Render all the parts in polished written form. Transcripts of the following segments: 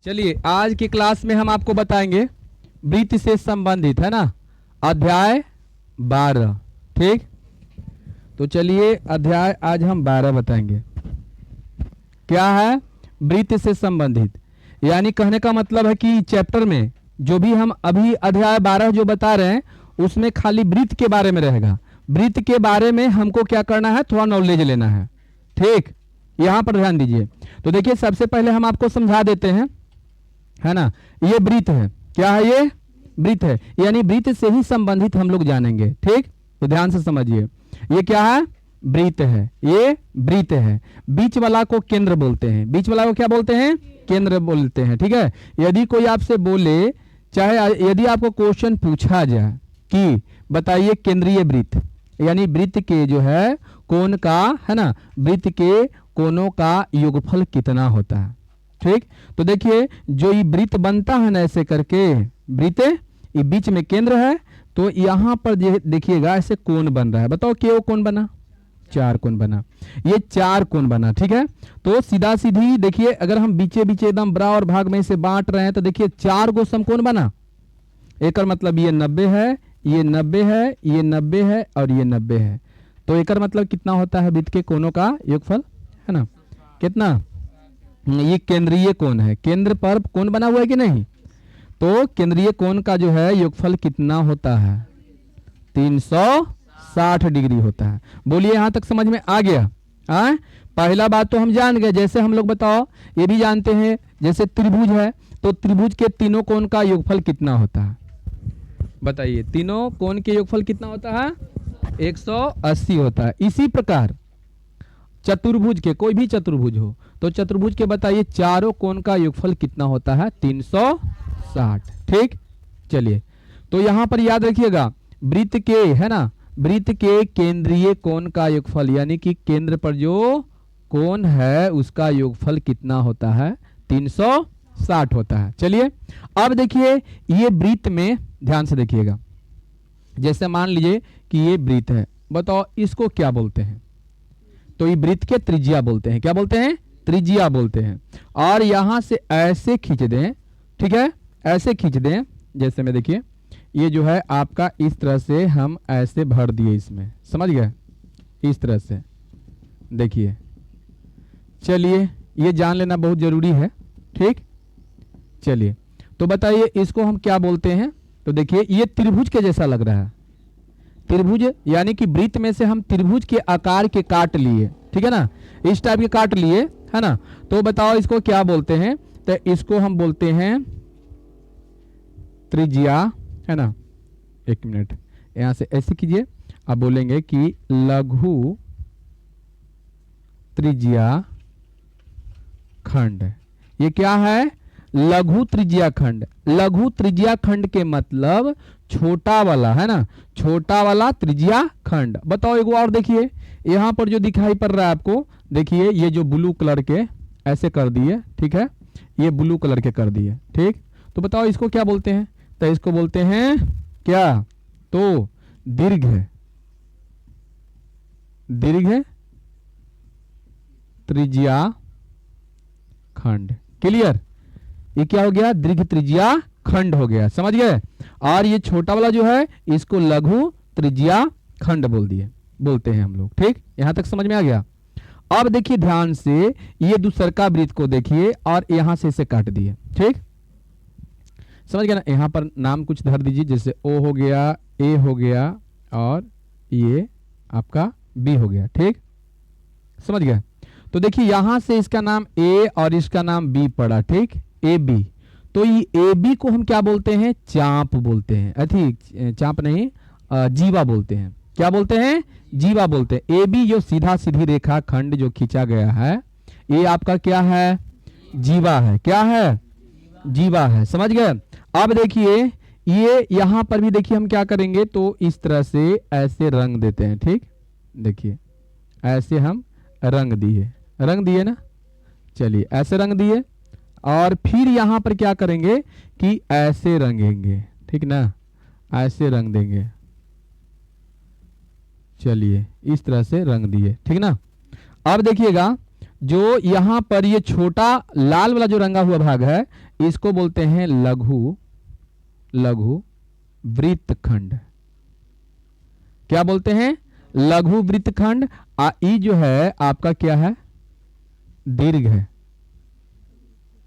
चलिए आज की क्लास में हम आपको बताएंगे वृत्त से संबंधित, है ना, अध्याय 12। ठीक, तो चलिए अध्याय आज हम 12 बताएंगे। क्या है? वृत्त से संबंधित, यानी कहने का मतलब है कि चैप्टर में जो भी हम अभी अध्याय 12 जो बता रहे हैं उसमें खाली वृत्त के बारे में रहेगा। वृत्त के बारे में हमको क्या करना है, थोड़ा नॉलेज लेना है। ठीक, यहां पर ध्यान दीजिए। तो देखिए सबसे पहले हम आपको समझा देते हैं, है ना। ये वृत्त है, क्या है? ये वृत्त है, यानी वृत्त से ही संबंधित हम लोग जानेंगे। ठीक, तो ध्यान से समझिए। ये क्या है? वृत्त है। ये वृत्त है। बीच वाला को केंद्र बोलते हैं। बीच वाला को क्या बोलते हैं? केंद्र बोलते हैं। ठीक है, यदि कोई आपसे बोले, चाहे यदि आपको क्वेश्चन पूछा जाए कि बताइए केंद्रीय वृत्त, यानी वृत्त के जो है कोण का, है ना, वृत्त के कोणों का योगफल कितना होता है। ठीक, तो देखिए जो ये वृत्त बनता है ना, ऐसे करके वृत्त, ये बीच में केंद्र है, तो यहाँ पर देखिएगा ऐसे कोण बन रहा है। बताओ क्यों कोण बना? 4 कोण बना। ये 4 कोण बना। ठीक है, तो सीधा सीधी देखिए, अगर हम बीचे बीचे एकदम बड़ा और भाग में से बांट रहे हैं तो देखिए 4 गो समकोण बना। एक मतलब ये 90 है, ये 90 है, ये 90 है और ये 90 है। तो एक मतलब कितना होता है वृत्त के कोणों का योगफल, है ना, कितना? ये केंद्रीय कोण है। केंद्र पर कोण बना हुआ है कि नहीं? तो केंद्रीय कोण का जो है योगफल कितना होता है? 360 डिग्री होता है। बोलिए यहां तक समझ में आ गया? पहला बात तो हम जान गए। जैसे हम लोग बताओ ये भी जानते हैं, जैसे त्रिभुज है तो त्रिभुज के तीनों कोण का योगफल कितना होता है? बताइए, तीनों कोण के योगफल कितना होता है? 180 होता है। इसी प्रकार चतुर्भुज के, कोई भी चतुर्भुज हो तो चतुर्भुज के बताइए चारों कोण का योगफल कितना होता है? 360। ठीक, चलिए तो यहां पर याद रखिएगा वृत्त के, है ना, वृत्त के केंद्रीय कोण का योगफल, यानी कि केंद्र पर जो कोण है उसका योगफल कितना होता है? 360 होता है। चलिए अब देखिए ये वृत्त में ध्यान से देखिएगा। जैसे मान लीजिए कि ये वृत्त है, बताओ इसको क्या बोलते हैं? तो ये वृत्त के त्रिज्या बोलते हैं। क्या बोलते हैं? त्रिज्या बोलते हैं। और यहां से ऐसे खींच दें, ठीक है, ऐसे खींच दें। जैसे में देखिए ये जो है आपका इस तरह से हम ऐसे भर दिए इसमें, समझ गए? इस तरह से देखिए। चलिए ये जान लेना बहुत जरूरी है। ठीक, चलिए तो बताइए इसको हम क्या बोलते हैं? तो देखिए ये त्रिभुज के जैसा लग रहा है। त्रिभुज यानी कि वृत्त में से हम त्रिभुज के आकार के काट लिए, ठीक है ना, इस टाइप के काट लिए, है ना। तो बताओ इसको क्या बोलते हैं? तो इसको हम बोलते हैं त्रिज्या, है ना। एक मिनट, यहां से ऐसे कीजिए। आप बोलेंगे कि लघु त्रिज्या खंड। ये क्या है? लघु त्रिज्या खंड। लघु त्रिज्या खंड के मतलब छोटा वाला, है ना, छोटा वाला त्रिज्या खंड। बताओ एक और देखिए, यहां पर जो दिखाई पड़ रहा है आपको, देखिए ये जो ब्लू कलर के ऐसे कर दिए, ठीक है, ये ब्लू कलर के कर दिए। ठीक, तो बताओ इसको क्या बोलते हैं? तो इसको बोलते हैं क्या? तो दीर्घ, दीर्घ त्रिज्या खंड। क्लियर? ये क्या हो गया? दीर्घ त्रिज्या खंड हो गया, समझ गए? और ये छोटा वाला जो है इसको लघु त्रिज्या खंड बोलते हैं हम लोग। ठीक, यहां तक समझ में आ गया? अब देखिए ध्यान से, ये दूसरका वृत्त को देखिए और यहां से इसे काट दिए। ठीक, समझ गए ना? यहां पर नाम कुछ धर दीजिए, जैसे ओ हो गया, ए हो गया और ये आपका बी हो गया। ठीक, समझ गए? तो देखिए यहां से इसका नाम ए और इसका नाम बी पड़ा। ठीक, ए बी। तो ये ए बी को हम क्या बोलते हैं? चाप बोलते हैं। अथी चाप नहीं, जीवा बोलते हैं। क्या बोलते हैं? जीवा बोलते हैं। ए बी जो सीधा सीधी रेखा खंड जो खींचा गया है, ये आपका क्या है? जीवा है। क्या है? जीवा है। समझ गए? अब देखिए ये यहां पर भी देखिए हम क्या करेंगे, तो इस तरह से ऐसे रंग देते हैं। ठीक, देखिए ऐसे हम रंग दिए ना। चलिए ऐसे रंग दिए और फिर यहां पर क्या करेंगे कि ऐसे रंगेंगे। ठीक ना, ऐसे रंग देंगे। चलिए इस तरह से रंग दिए, ठीक ना। अब देखिएगा जो यहाँ पर ये छोटा लाल वाला जो रंगा हुआ भाग है, इसको बोलते हैं लघु लघु वृत्तखंड। क्या बोलते हैं? लघु वृत्तखंड। ई जो है आपका क्या है? दीर्घ है,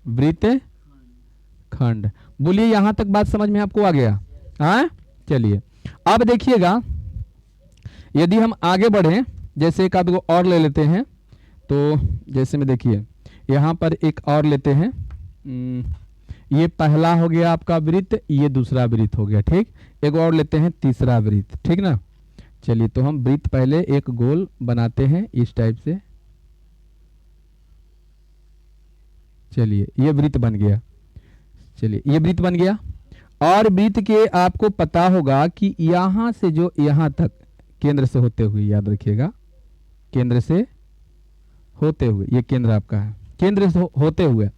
वृत्तखंड। बोलिए यहां तक बात समझ में आपको आ गया? हाँ, चलिए अब देखिएगा, यदि हम आगे बढ़े, जैसे एक आध गो और ले लेते हैं, तो जैसे में देखिए यहां पर एक और लेते हैं। ये पहला हो गया आपका वृत्त, ये दूसरा वृत्त हो गया, ठीक। एक और लेते हैं, तीसरा वृत्त, ठीक ना। चलिए तो हम वृत्त पहले एक गोल बनाते हैं इस टाइप से। चलिए ये वृत्त बन गया, चलिए ये वृत्त बन गया। और वृत्त के आपको पता होगा कि यहां से जो यहां तक केंद्र से होते हुए, याद रखिएगा, केंद्र से होते हुए, ये केंद्र आपका है, केंद्र से होते हुए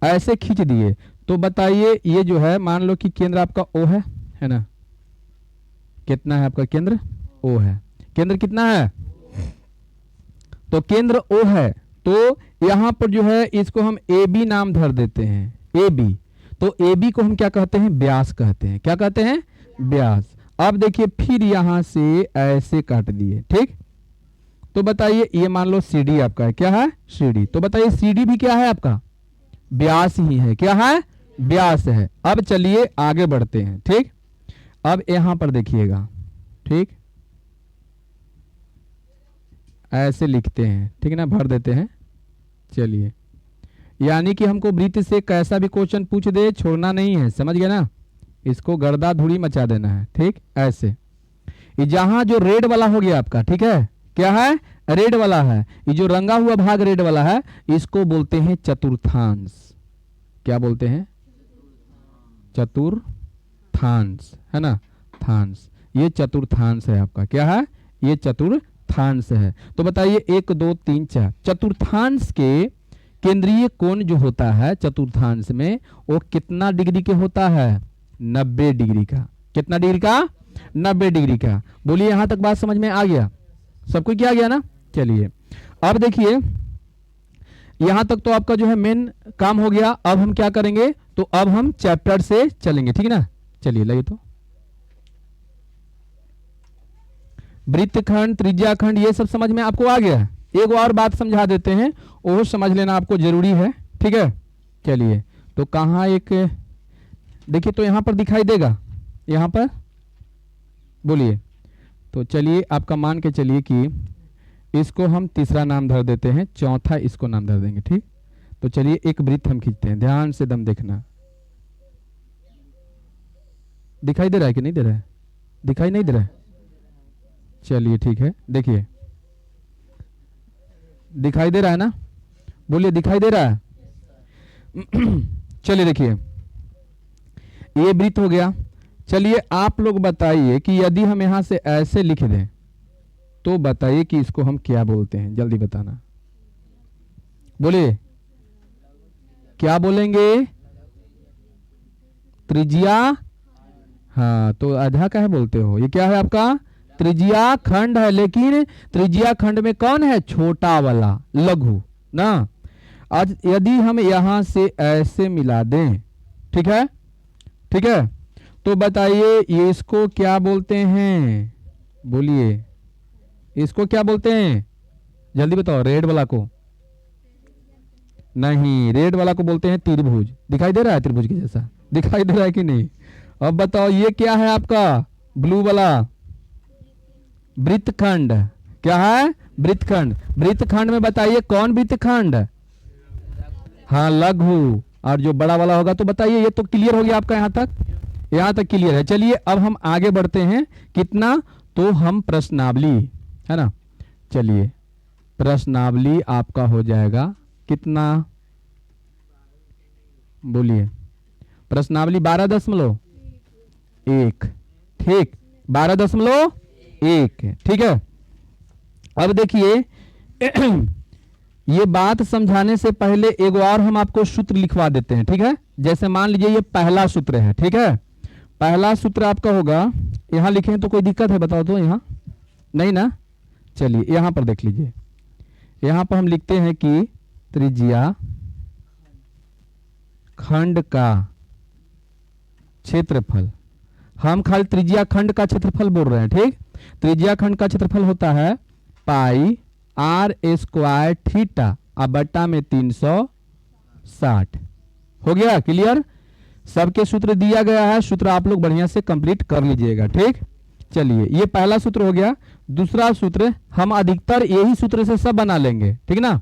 ऐसे खींच दिए, तो बताइए ये जो है, मान लो कि केंद्र आपका ओ है ना। कितना है आपका केंद्र? ओ है। केंद्र कितना है? तो केंद्र ओ है, तो यहां पर जो है इसको हम ए बी नाम धर देते हैं, ए बी। तो ए बी को हम क्या कहते हैं? व्यास कहते हैं। क्या कहते हैं? व्यास। अब देखिए फिर यहां से ऐसे काट दिए, ठीक। तो बताइए ये मान लो सी डी आपका है, क्या है? C D. तो बताइए सी डी भी क्या है आपका? व्यास ही है। क्या है? व्यास है। अब चलिए आगे बढ़ते हैं, ठीक। अब यहां पर देखिएगा, ठीक, ऐसे लिखते हैं, ठीक ना, भर देते हैं। चलिए यानी कि हमको वृत्त से कैसा भी क्वेश्चन पूछ दे, छोड़ना नहीं है, समझ गए ना। इसको गर्दा धूड़ी मचा देना है, ठीक। ऐसे ये जहां जो रेड वाला हो गया आपका, ठीक है, क्या है? रेड वाला है। ये जो रंगा हुआ भाग रेड वाला है, इसको बोलते हैं चतुर्थांश। क्या बोलते हैं? चतुर्थांश, है ना, थांश। ये चतुर्थांश है आपका, क्या है? ये चतुर्थांश है। तो बताइए 1 2 3 4, चतुर्थांश के केंद्रीय कोण जो होता है चतुर्थांश में, वो कितना डिग्री के होता है? 90 डिग्री का। कितना डिग्री का? 90 डिग्री का। बोलिए यहां तक बात समझ में आ गया? सबको क्या गया ना। चलिए अब देखिए यहां तक तो आपका जो है मेन काम हो गया। अब हम क्या करेंगे? तो अब हम चैप्टर से चलेंगे, ठीक ना। चलिए लाइए, तो वृत्तखंड, त्रिज्याखंड, ये सब समझ में आपको आ गया है। एक और बात समझा देते हैं, वो समझ लेना आपको जरूरी है, ठीक है। चलिए तो कहाँ एक देखिए, तो यहां पर दिखाई देगा, यहां पर बोलिए। तो चलिए आपका मान के चलिए कि इसको हम तीसरा नाम धर देते हैं, चौथा इसको नाम धर देंगे, ठीक। तो चलिए एक वृत्त हम खींचते हैं, ध्यान से दम देखना। दिखाई दे रहा है कि नहीं दे रहा है? दिखाई नहीं दे रहा है? चलिए ठीक है, देखिए दिखाई दे रहा है ना। बोलिए दिखाई दे रहा है। चलिए देखिए ये वृत्त हो गया। चलिए आप लोग बताइए कि यदि हम यहां से ऐसे लिख दें, तो बताइए कि इसको हम क्या बोलते हैं, जल्दी बताना। बोलिए क्या बोलेंगे? त्रिज्या। हाँ, तो आधा का है बोलते हो, ये क्या है आपका? त्रिज्या खंड है। लेकिन त्रिज्या खंड में कौन है? छोटा वाला, लघु ना। आज यदि हम यहां से ऐसे मिला दें, ठीक है, ठीक है, तो बताइए ये इसको क्या बोलते हैं? बोलिए इसको क्या बोलते हैं? जल्दी बताओ। रेड वाला को नहीं, रेड वाला को बोलते हैं त्रिभुज। दिखाई दे रहा है त्रिभुज के जैसा? दिखाई दे रहा है कि नहीं? अब बताओ ये क्या है आपका? ब्लू वाला वृत्तखंड। क्या है? वृत्तखंड। वृत्तखंड में बताइए कौन वृत्तखंड? हाँ, लघु। और जो बड़ा वाला होगा, तो बताइए। ये तो क्लियर हो गया आपका, यहां तक, यहां तक क्लियर है। चलिए अब हम आगे बढ़ते हैं। कितना? तो हम प्रश्नावली, है ना। चलिए प्रश्नावली आपका हो जाएगा कितना? बोलिए। प्रश्नावली 12.1, ठीक, 12.1, ठीक है। अब देखिए ये बात समझाने से पहले एक और हम आपको सूत्र लिखवा देते हैं, ठीक है। जैसे मान लीजिए ये पहला सूत्र है, ठीक है। पहला सूत्र आपका होगा, यहां लिखें तो कोई दिक्कत है बताओ तो? यहां नहीं ना। चलिए यहां पर देख लीजिए, यहां पर हम लिखते हैं कि त्रिज्या खंड का क्षेत्रफल, हम खाली त्रिज्या खंड का क्षेत्रफल बोल रहे हैं, ठीक। त्रिज्या खंड का क्षेत्रफल होता है पाई आर स्क्वायर थीटा अब बट्टा में 360। हो गया क्लियर? सबके सूत्र दिया गया है, सूत्र आप लोग बढ़िया से कंप्लीट कर लीजिएगा, ठीक। चलिए ये पहला सूत्र हो गया। दूसरा सूत्र हम अधिकतर यही सूत्र से सब बना लेंगे, ठीक ना।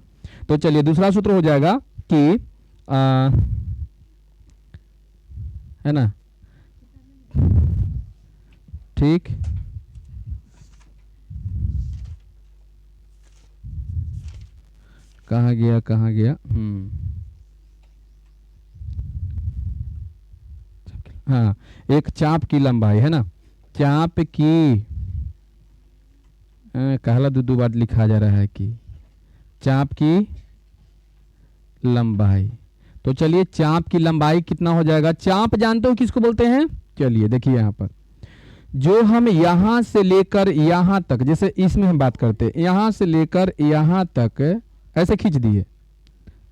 तो चलिए दूसरा सूत्र हो जाएगा कि है ना, ठीक। कहाँ गया कहाँ गया, हाँ, एक चाप की लंबाई है ना, चाप की कहला दो बार लिखा जा रहा है कि चाप की लंबाई। तो चलिए चाप की लंबाई कितना हो जाएगा, चाप जानते हो किसको बोलते हैं? चलिए देखिए यहाँ पर जो हम यहां से लेकर यहां तक, जैसे इसमें हम बात करते हैं यहां से लेकर यहां तक ऐसे खींच दिए,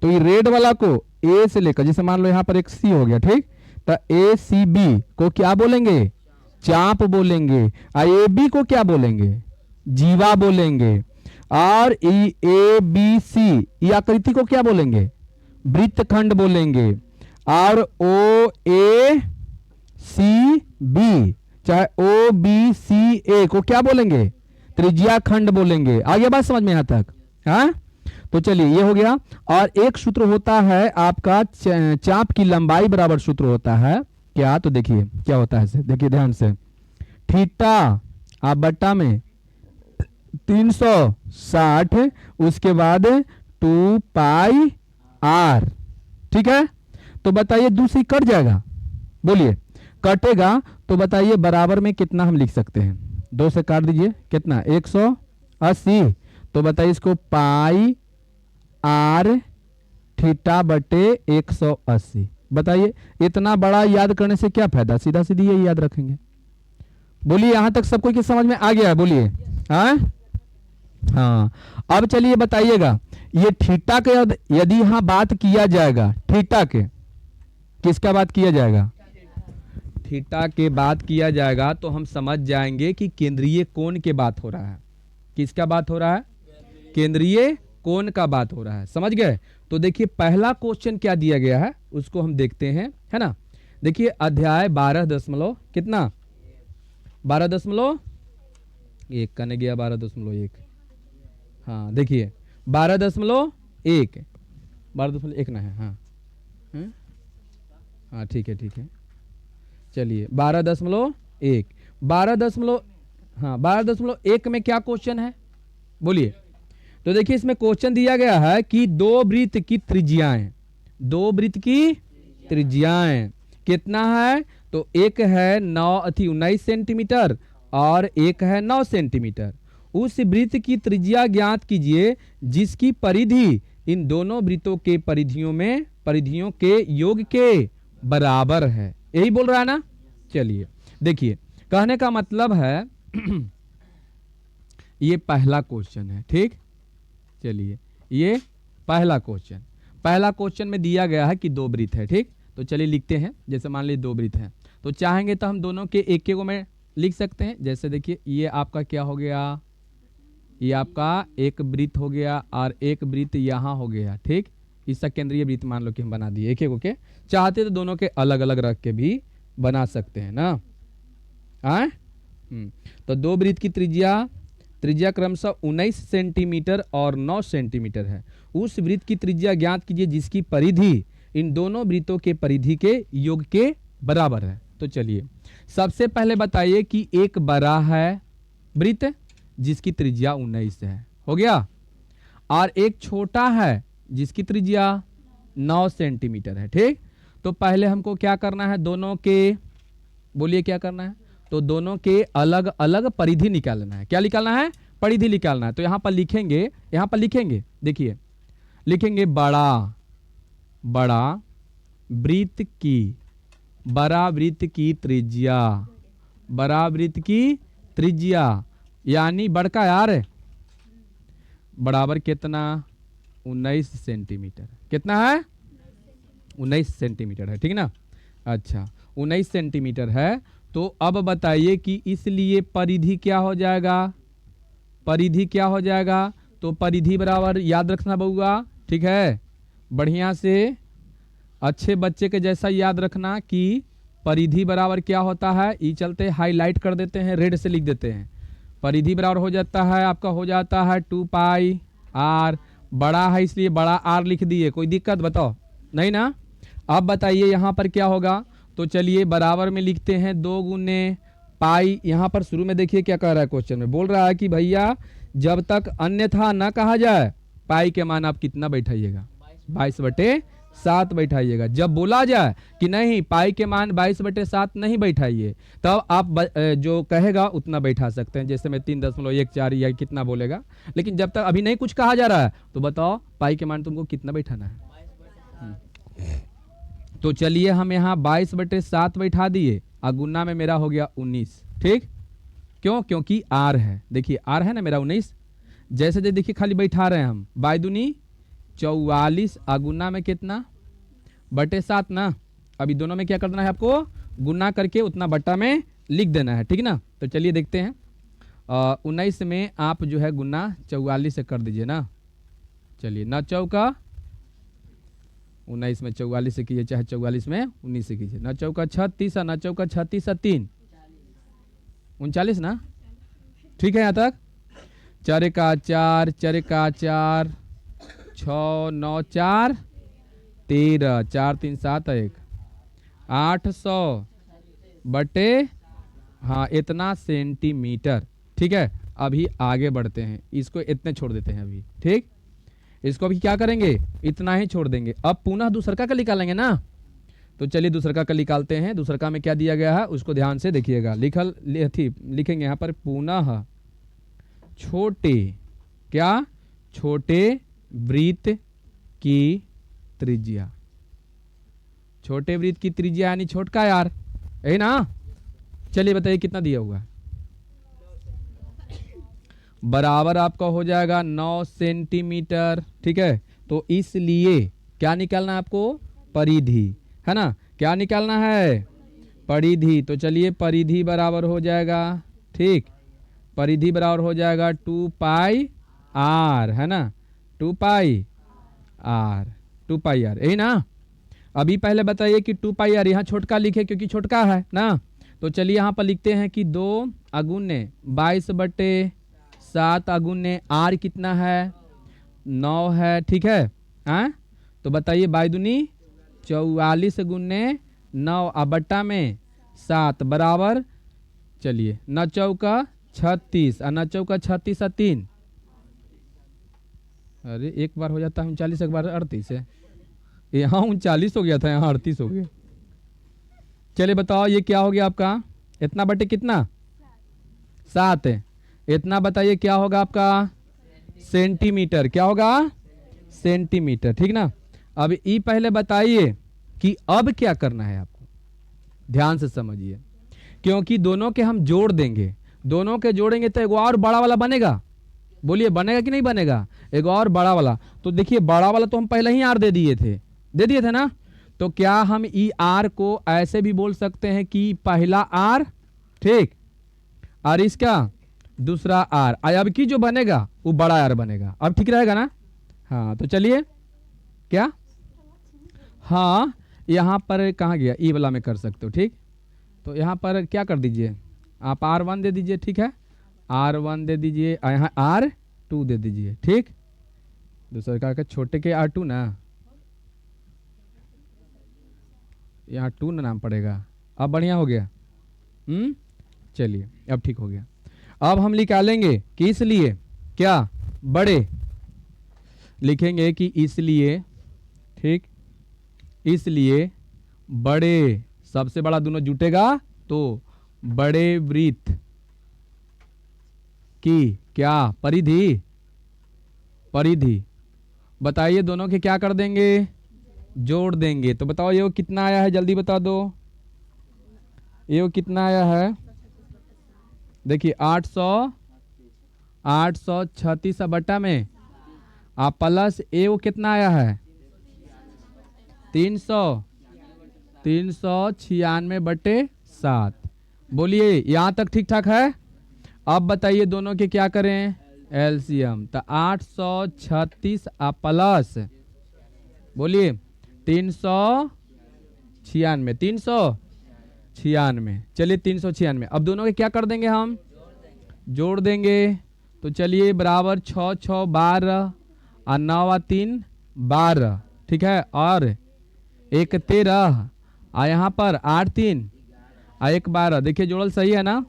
तो ये रेड वाला को ए से लेकर, जैसे मान लो यहां पर एक सी हो गया, ठीक। तो ए सी बी को क्या बोलेंगे? चाप बोलेंगे। ए बी को क्या बोलेंगे? जीवा बोलेंगे। और ए बी सी ये आकृति को क्या बोलेंगे? वृत्तखंड बोलेंगे। और ओ ए सी बी चाहे ओ बी सी ए को क्या बोलेंगे? त्रिज्या खंड बोलेंगे। आ गया बात समझ में यहां तक? हाँ, तो चलिए ये हो गया। और एक सूत्र होता है आपका चाप की लंबाई बराबर सूत्र होता है क्या? तो देखिए क्या होता है, देखिए ध्यान से, थीटा आप बट्टा में 360 उसके बाद 2 पाई आर, ठीक है। तो बताइए दूसरी कट जाएगा, बोलिए कटेगा तो बताइए बराबर में कितना हम लिख सकते हैं? 2 से काट दीजिए, कितना? 180। तो बताइए इसको पाई आर थीटा बटे 180। बताइए इतना बड़ा याद करने से क्या फायदा, सीधा सीधी ये याद रखेंगे। बोलिए यहां तक सबको की समझ में आ गया? बोलिए हाँ। हाँ, अब चलिए बताइएगा ये थीटा के यदि यहां बात किया जाएगा, थीटा के किसका बात किया जाएगा? थीटा के बात किया जाएगा तो हम समझ जाएंगे कि केंद्रीय कोण के बात हो रहा है। किसका बात हो रहा है? केंद्रीय कोण का बात हो रहा है, समझ गए। तो देखिए पहला क्वेश्चन क्या दिया गया है उसको हम देखते हैं, है ना। देखिए अध्याय 12 दशमलव कितना, 12.1 करने गया 12.1, हाँ देखिए 12.1 12.1 ना है, हाँ हाँ ठीक है ठीक है। चलिए 12.1 12.1 में क्या क्वेश्चन है बोलिए। तो देखिए इसमें क्वेश्चन दिया गया है कि दो वृत्त की त्रिज्याएं, दो वृत्त की त्रिज्याएं कितना है? तो एक है 19 सेंटीमीटर और एक है 9 सेंटीमीटर। उस वृत्त की त्रिज्या ज्ञात कीजिए जिसकी परिधि इन दोनों वृत्तों के परिधियों के योग के बराबर है। यही बोल रहा है ना। चलिए देखिए कहने का मतलब है ये पहला क्वेश्चन है, ठीक। चलिए ये पहला क्वेश्चन में दिया गया है कि दो वृत्त है, ठीक। तो चलिए लिखते हैं, जैसे मान लीजिए दो वृत्त हैं तो चाहेंगे तो हम दोनों के एक को में लिख सकते हैं। जैसे देखिए ये आपका क्या हो गया, ये आपका एक वृत्त हो गया और एक वृत्त यहाँ हो गया, ठीक। इसका केंद्रीय वृत्त मान लो कि हम बना दिए एक के, चाहते तो दोनों के अलग अलग रख के भी बना सकते हैं ना। तो दो वृत्त की त्रिज्या क्रमशः 19 सेंटीमीटर और 9 सेंटीमीटर है। उस वृत्त की त्रिज्या ज्ञात कीजिए जिसकी परिधि इन दोनों वृत्तों के परिधि के योग के बराबर है। तो चलिए सबसे पहले बताइए कि एक बड़ा है वृत्त जिसकी त्रिज्या 19 है, हो गया, और एक छोटा है जिसकी त्रिज्या 9 सेंटीमीटर है, ठीक। तो पहले हमको क्या करना है, दोनों के, बोलिए क्या करना है, तो दोनों के अलग अलग परिधि निकालना है। क्या निकालना है? परिधि निकालना है। तो यहां पर लिखेंगे, देखिए लिखेंगे बड़ा वृत्त की त्रिज्या यानी बड़का यार बराबर कितना 19 सेंटीमीटर। कितना है? 19 सेंटीमीटर है, ठीक ना। अच्छा 19 सेंटीमीटर है। तो अब बताइए कि इसलिए परिधि क्या हो जाएगा, परिधि क्या हो जाएगा। तो परिधि बराबर याद रखना बउआ, ठीक है, बढ़िया से अच्छे बच्चे के जैसा याद रखना कि परिधि बराबर क्या होता है। ई चलते हाईलाइट कर देते हैं, रेड से लिख देते हैं। परिधि बराबर हो जाता है आपका, हो जाता है 2 पाई आर। बड़ा है इसलिए बड़ा आर लिख दिए, कोई दिक्कत बताओ नहीं ना। अब बताइए यहाँ पर क्या होगा। तो चलिए बराबर में लिखते हैं 2 गुने पाई। यहाँ पर शुरू में देखिए क्या कह रहा है क्वेश्चन में, बोल रहा है कि भैया जब तक अन्यथा न कहा जाए पाई के मान आप कितना बैठाइएगा, 22/7 बैठाइएगा। जब बोला जाए कि नहीं पाई के मान 22/7 नहीं बैठाइए, तब आप जो कहेगा उतना बैठा सकते हैं, जैसे मैं 3.14 या कितना बोलेगा। लेकिन जब तक अभी नहीं कुछ कहा जा रहा है तो बताओ पाई के मान तुमको कितना बैठाना है। तो चलिए हम यहाँ 22/7 बैठा दिए और गुना में मेरा हो गया 19, ठीक। क्यों, क्योंकि आर है, देखिए आर है ना मेरा 19। जैसे जैसे देखिए खाली बैठा रहे हैं हम, 22 44 गुना में कितना 7 ना। अभी दोनों में क्या करना है आपको, गुना करके उतना बट्टा में लिख देना है, ठीक ना। तो चलिए देखते हैं 19 में आप जो है गुना 44 से कर दीजिए ना। चलिए ना चौका 19 में 44 से कीजिए, चाहे 44 में 19 से कीजिए। ना चौका 36, ना चौका 36 3 39 ना, ठीक है यहाँ तक। 4 का 4, 4 का 4, 6 9 4 13, 4 3 7 1 800 बटे हाँ इतना सेंटीमीटर, ठीक है। अभी आगे बढ़ते हैं, इसको इतने छोड़ देते हैं अभी, ठीक। इसको अभी क्या करेंगे, इतना ही छोड़ देंगे। अब पुनः दूसरका का निकालेंगे ना। तो चलिए दूसरका का निकालते हैं। दूसरका में क्या दिया गया है उसको ध्यान से देखिएगा। लिखेंगे यहाँ पर पुनः छोटे, क्या, छोटे वृत्त की त्रिज्या। छोटे वृत्त की त्रिज्या यानी छोटका यार, यही ना। चलिए बताइए कितना दिया हुआ है। बराबर आपका हो जाएगा 9 सेंटीमीटर, ठीक है। तो इसलिए क्या निकालना है आपको, परिधि, है ना। क्या निकालना है, परिधि। तो चलिए परिधि बराबर हो जाएगा, ठीक, परिधि बराबर हो जाएगा 2 पाई आर, है ना, 2 पाई आर, 2 पाई आर, यही ना। अभी पहले बताइए कि 2 पाई आर यहाँ छोटका लिखे क्योंकि छोटका है ना। तो चलिए यहाँ पर लिखते हैं कि 2 अगुने 22/7 अगुने आर कितना है 9 है, ठीक है। तो बताइए 22 44 गुने 9 बट्टा में 7 बराबर, चलिए न चौका 36 न चौका 36 3, अरे एक बार हो जाता है 39, एक बार 38 है। यहाँ 39 हो गया था, यहाँ 38 हो गया। चलिए बताओ ये क्या हो गया आपका, इतना बटे कितना 7 है। इतना बताइए क्या होगा आपका, सेंटीमीटर, क्या होगा सेंटीमीटर, ठीक ना। अब ये पहले बताइए कि अब क्या करना है आपको, ध्यान से समझिए। क्योंकि दोनों के हम जोड़ देंगे, दोनों के जोड़ेंगे तो एक और बड़ा वाला बनेगा। बोलिए बनेगा कि नहीं बनेगा, एक और बड़ा वाला। तो देखिए बड़ा वाला तो हम पहले ही आर दे दिए थे ना। तो क्या हम ई आर को ऐसे भी बोल सकते हैं कि पहला आर, ठीक, और इसका दूसरा आर। अब की जो बनेगा वो बड़ा आर बनेगा। अब ठीक रहेगा ना। हाँ तो चलिए क्या, हाँ यहाँ पर कहाँ गया, ई वाला में कर सकते हो, ठीक। तो यहाँ पर क्या कर दीजिए आप R1 दे दीजिए, ठीक है, R1 दे दीजिए, यहाँ R2 दे दीजिए, ठीक। दूसरा का छोटे के R2 ना, यहाँ 2 ना नाम पड़ेगा। अब बढ़िया हो गया, चलिए अब ठीक हो गया। अब हम निकालेंगे कि इसलिए क्या, बड़े लिखेंगे कि इसलिए, ठीक, इसलिए बड़े, सबसे बड़ा दोनों जुटेगा तो बड़े वृत्त की क्या, परिधि, परिधि बताइए दोनों के क्या कर देंगे, जोड़ देंगे। तो बताओ ये कितना आया है, जल्दी बता दो, ये कितना आया है। देखिए 836 बट्टा में आप प्लस ए वो कितना आया है 396/7। बोलिए यहाँ तक ठीक ठाक है। अब बताइए दोनों के क्या करें एलसीएम। तो 836 प्लस बोलिए 396। चलिए 396। अब दोनों के क्या कर देंगे हम जोड़ देंगे। तो चलिए बराबर 6 6 12 और 9 और 3 12। ठीक है। और 1 13 और यहाँ पर 8 3 और 1 12। देखिए जोड़ल सही है ना।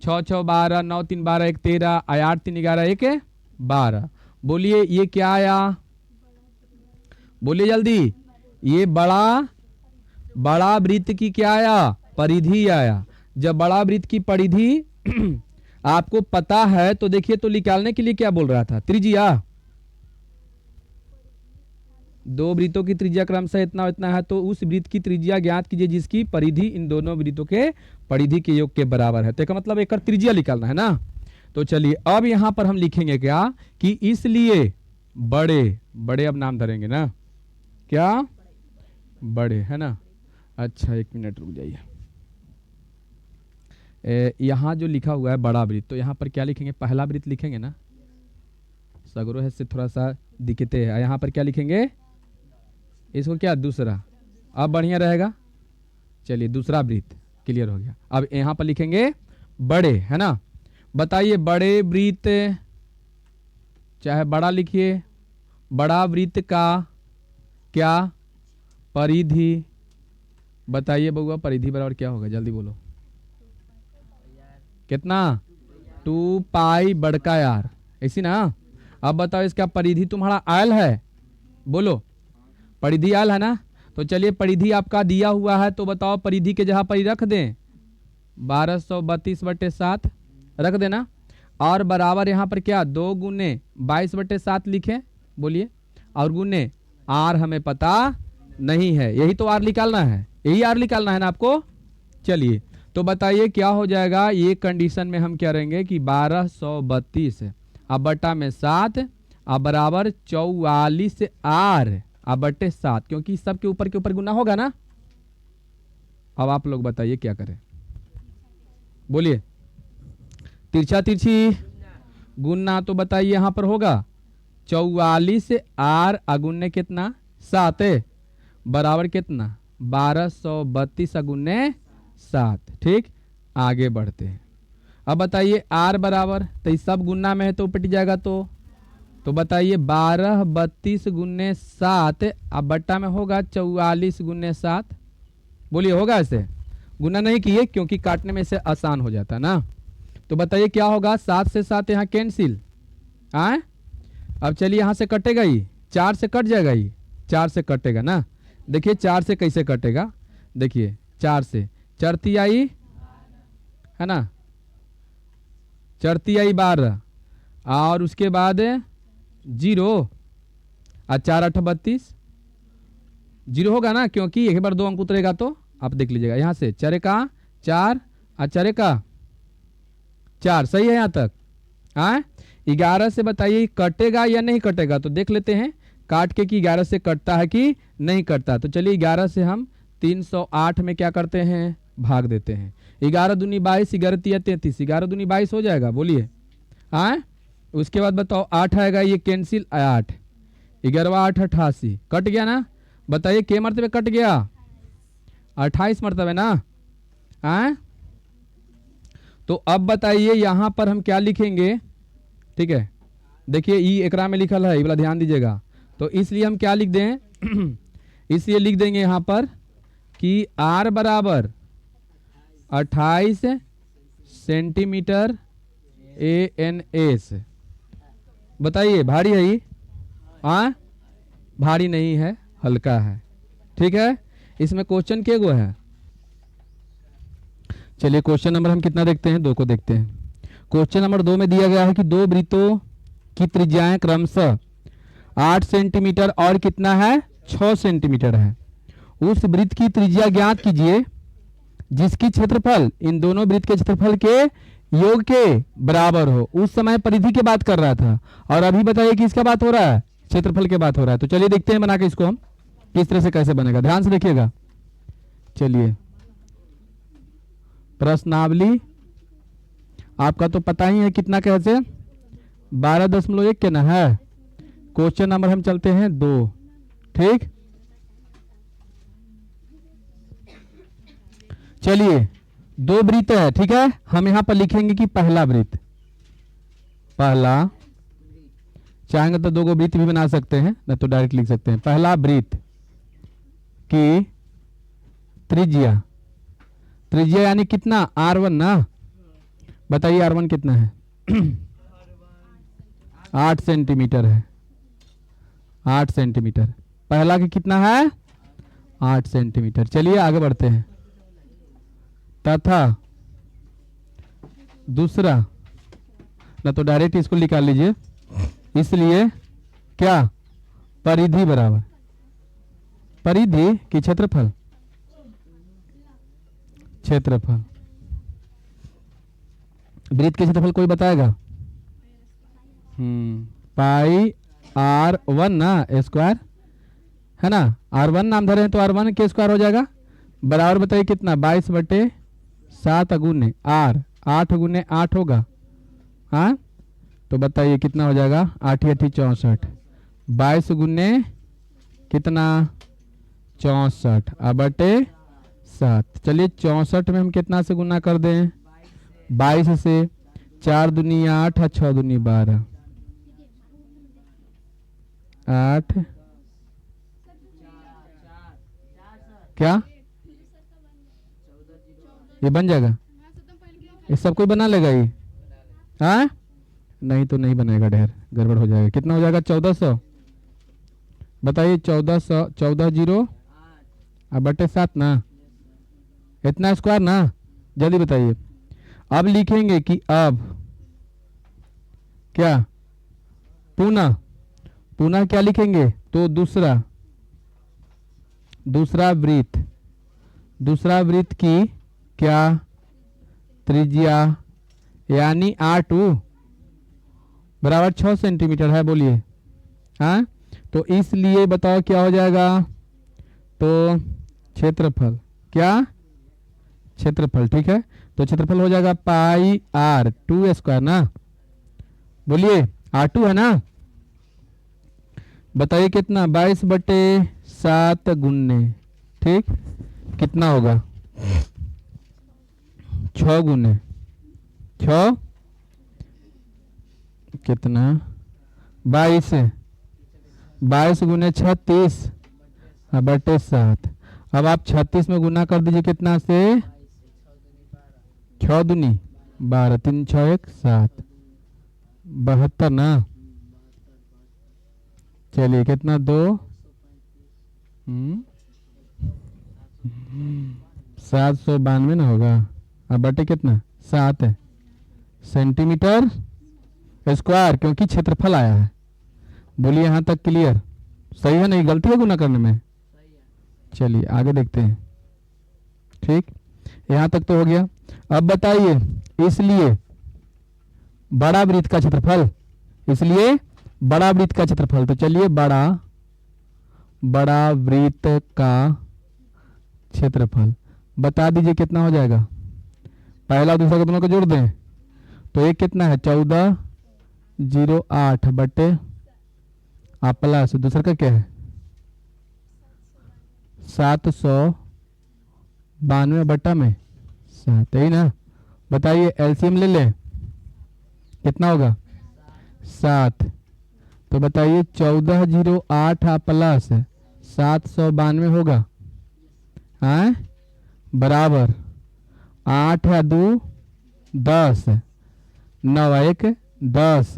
6 6 12 9 3 12 1 13 और 8 3 11 1 12। बोलिए ये क्या आया बोलिए जल्दी। ये बड़ा वृत्त की क्या आया परिधि आया। जब बड़ा वृत्त की परिधि आपको पता है तो देखिए तो निकालने के लिए क्या बोल रहा था त्रिज्या। दो वृत्तों की त्रिज्या क्रमशः इतना इतना है तो उस वृत्त की त्रिज्या ज्ञात कीजिए जिसकी परिधि इन दोनों वृत्तों के परिधि के योग के बराबर है। तो इसका मतलब एक त्रिज्या निकालना है ना। तो चलिए अब यहां पर हम लिखेंगे क्या कि इसलिए बड़े अब नाम धरेंगे ना क्या बड़े है ना। अच्छा 1 मिनट रुक जाइए। यहाँ जो लिखा हुआ है बड़ा वृत्त तो यहाँ पर क्या लिखेंगे पहला वृत्त लिखेंगे ना। सगरो है से थोड़ा सा दिखते हैं। यहाँ पर क्या लिखेंगे इसको क्या दूसरा। अब बढ़िया रहेगा। चलिए दूसरा वृत्त क्लियर हो गया। अब यहाँ पर लिखेंगे बड़े है ना। बताइए बड़े वृत्त चाहे बड़ा लिखिए बड़ा वृत्त का क्या परिधि। बताइए बउआ परिधि बराबर क्या होगा जल्दी बोलो। कितना 2 पाई बड़का यार ऐसी ना। अब बताओ इसका परिधि तुम्हारा आयल है बोलो परिधि आयल है ना। तो चलिए परिधि आपका दिया हुआ है तो बताओ परिधि के जगह पर रख दें 1232/7 रख देना। और बराबर यहाँ पर क्या 2 गुने 22/7 लिखें बोलिए। और गुने आर हमें पता नहीं है यही तो आर निकालना है यही आर निकालना है ना आपको। चलिए तो बताइए क्या हो जाएगा। ये कंडीशन में हम क्या रहेंगे कि 1232 अब बटा में 7 अब बराबर 44 आर अब बटे 7 क्योंकि सब के ऊपर गुना होगा ना। अब आप लोग बताइए क्या करें बोलिए। तिरछा तिरछी गुना तो बताइए यहां पर होगा 44 आर अगुन्ने कितना 7 बराबर कितना 1232 अगुन्ने 7। ठीक आगे बढ़ते हैं। अब बताइए आर बराबर तो इस सब गुना में है तो पिट जाएगा। तो बताइए 1232 गुने 7 अब बट्टा में होगा 44 गुने 7। बोलिए होगा ऐसे गुना नहीं किए क्योंकि काटने में से आसान हो जाता ना। तो बताइए क्या होगा 7 से 7 यहाँ कैंसिल आए। अब चलिए यहाँ से कटेगा ही 4 से कट जाएगा ही 4 से कटेगा ना। देखिए 4 से कैसे कटेगा देखिए 4 से चरती आई है ना चरती आई 12 और उसके बाद 0 और 4 8 32 0 होगा ना क्योंकि एक बार 2 अंक उतरेगा तो आप देख लीजिएगा यहाँ से 4 का 4 और 4 का 4 सही है यहाँ तक। हाँ 11 से बताइए कटेगा या नहीं कटेगा तो देख लेते हैं काट के कि 11 से कटता है कि नहीं कटता। तो चलिए 11 से हम 308 में क्या करते हैं भाग देते हैं। 11 दूनी 22 11 तिया 33 11 दूनी 22 हो जाएगा बोलिए। हाँ उसके बाद बताओ 8 आएगा ये कैंसिल 8 11 8 88 कट गया ना। बताइए के मरतबे कट गया 28 मरतबे ना। हाँ तो अब बताइए यहाँ पर हम क्या लिखेंगे। ठीक है देखिए ई एकरा में लिखल है ये वाला ध्यान दीजिएगा। तो इसलिए हम क्या लिख दें इसलिए लिख देंगे यहाँ पर कि आर बराबर 28 सेंटीमीटर ANS। बताइए भारी है ये हाँ भारी नहीं है हल्का है। ठीक है इसमें क्वेश्चन के गो है। चलिए क्वेश्चन नंबर हम कितना देखते हैं 2 को देखते हैं। क्वेश्चन नंबर 2 में दिया गया है कि 2 वृत्तों की त्रिज्याएं क्रमशः 8 सेंटीमीटर और कितना है 6 सेंटीमीटर है। उस वृत्त की त्रिज्या ज्ञात कीजिए जिसकी क्षेत्रफल इन दोनों वृत्त के क्षेत्रफल के योग के बराबर हो। उस समय परिधि की बात कर रहा था और अभी बताइए कि इसका बात हो रहा है क्षेत्रफल की बात हो रहा है। तो चलिए देखते हैं बना के इसको हम किस तरह से कैसे बनेगा, ध्यान से देखिएगा। चलिए प्रश्नावली आपका तो पता ही है कितना कैसे 12.1 के ना है। क्वेश्चन नंबर हम चलते हैं 2। ठीक, चलिए 2 वृत्त है। ठीक है, हम यहां पर लिखेंगे कि पहला वृत्त, पहला, चाहेंगे तो 2 को वृत्त भी बना सकते हैं, नहीं तो डायरेक्ट लिख सकते हैं। पहला वृत्त की त्रिज्या, त्रिज्या यानी कितना, R1 ना। बताइए R1 कितना है? 8 सेंटीमीटर है, 8 सेंटीमीटर। पहला की कितना है? 8 सेंटीमीटर। चलिए आगे बढ़ते हैं। तथा दूसरा, ना तो डायरेक्ट इसको निकाल लीजिए, इसलिए क्या, परिधि बराबर, परिधि की क्षेत्रफल, क्षेत्रफल, वृत्त के क्षेत्रफल कोई बताएगा? पाई R1 ना स्क्वायर है ना, R1 नाम धरे हैं तो R1 के स्क्वायर हो जाएगा, बराबर बताइए कितना, 22/7 गुने R, 8 गुने 8 होगा। हाँ, तो बताइए कितना हो जाएगा, 8 × 8 = 64, 22 गुने कितना, 64/7। चलिए 64 में हम कितना से गुना कर दें, 22 से, 4 दूनी 8, 6 दूनी 12, 8 क्या ये बन जाएगा, ये सब कोई बना लेगा ये? हाँ, नहीं तो नहीं बनेगा, ढेर गड़बड़ हो जाएगा। कितना हो जाएगा, 1400। बताइए 1400, 14/7 ना, इतना स्क्वायर ना, जल्दी बताइए। अब लिखेंगे कि अब क्या, पुनः, पुनः क्या लिखेंगे, तो दूसरा, दूसरा वृत्त, दूसरा वृत्त की क्या, त्रिज्या यानी R2 बराबर 6 सेंटीमीटर है। बोलिए हाँ, तो इसलिए बताओ क्या हो जाएगा, तो क्षेत्रफल, क्या, क्षेत्रफल। ठीक है, तो क्षेत्रफल हो जाएगा पाई R2 स्क्वायर ना। बोलिए R2 है ना, बताइए कितना, 22/7 गुने, ठीक, कितना होगा, 6 गुने 6 कितना, 22, 22 गुने 36/7। अब आप 36 में गुना कर दीजिए कितना से, 6 दूनी 12, 3 6 1 7, 72 ना। चलिए कितना, 2 792 ना होगा, अब बटे कितना, 7 सेंटीमीटर स्क्वायर, क्योंकि क्षेत्रफल आया है। बोलिए यहाँ तक क्लियर, सही है, नहीं गलती है गुना करने में? चलिए आगे देखते हैं। ठीक, यहाँ तक तो हो गया। अब बताइए, इसलिए बड़ा वृत्त का क्षेत्रफल, इसलिए बड़ा वृत्त का क्षेत्रफल, तो चलिए बड़ा, बड़ा वृत्त का क्षेत्रफल बता दीजिए कितना हो जाएगा। पहला दूसरा को दोनों को जोड़ दें तो एक कितना है, 1408 बटे प्लस दूसरा का क्या है, 792/7, यही ना। बताइए एलसीएम ले लें, कितना होगा, 7। तो बताइए 1408 प्लस 792 होगा, हाँ, बराबर 8 या 2 10, 9 1 10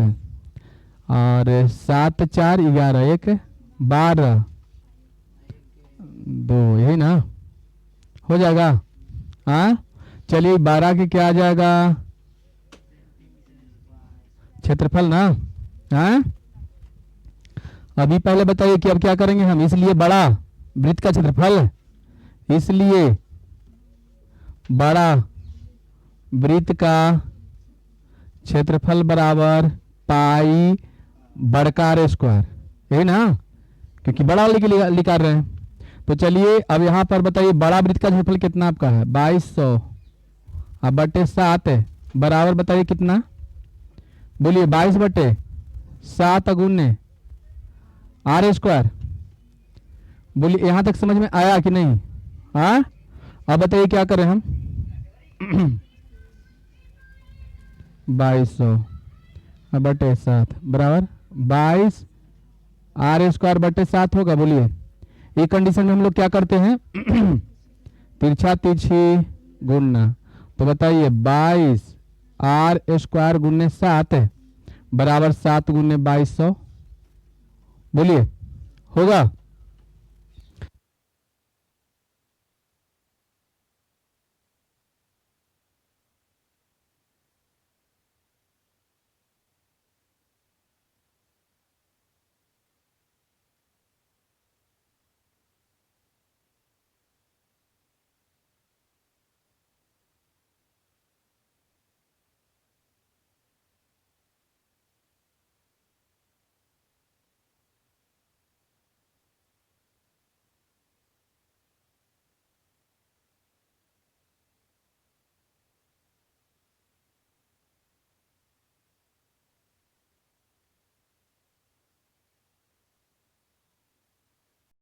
और 7 4 11 1 12 2, यही ना हो जाएगा। हाँ, चलिए 12 के क्या आ जाएगा, क्षेत्रफल ना। हाँ, अभी पहले बताइए कि अब क्या करेंगे हम, इसलिए बड़ा वृत्त का क्षेत्रफल, इसलिए बड़ा वृत्त का क्षेत्रफल बराबर पाई बड़का R स्क्वायर, यही ना, क्योंकि बड़ा निकाल रहे हैं। तो चलिए अब यहाँ पर बताइए बड़ा वृत्त का क्षेत्रफल कितना आपका है 2200 अब बटे 7 है बराबर बताइए कितना बोलिए 22 बटे 7 गुने आर स्क्वायर। बोलिए यहां तक समझ में आया कि नहीं। हाँ अब बताइए क्या करें हम 2200 बटे 7 बराबर 22 आर स्क्वायर बटे 7 होगा। बोलिए ये कंडीशन में हम लोग क्या करते हैं तिरछा तिरछी गुणना। तो बताइए 22 आर स्क्वायर गुने 7 बराबर 7 गुने 2200 बोलिए होगा।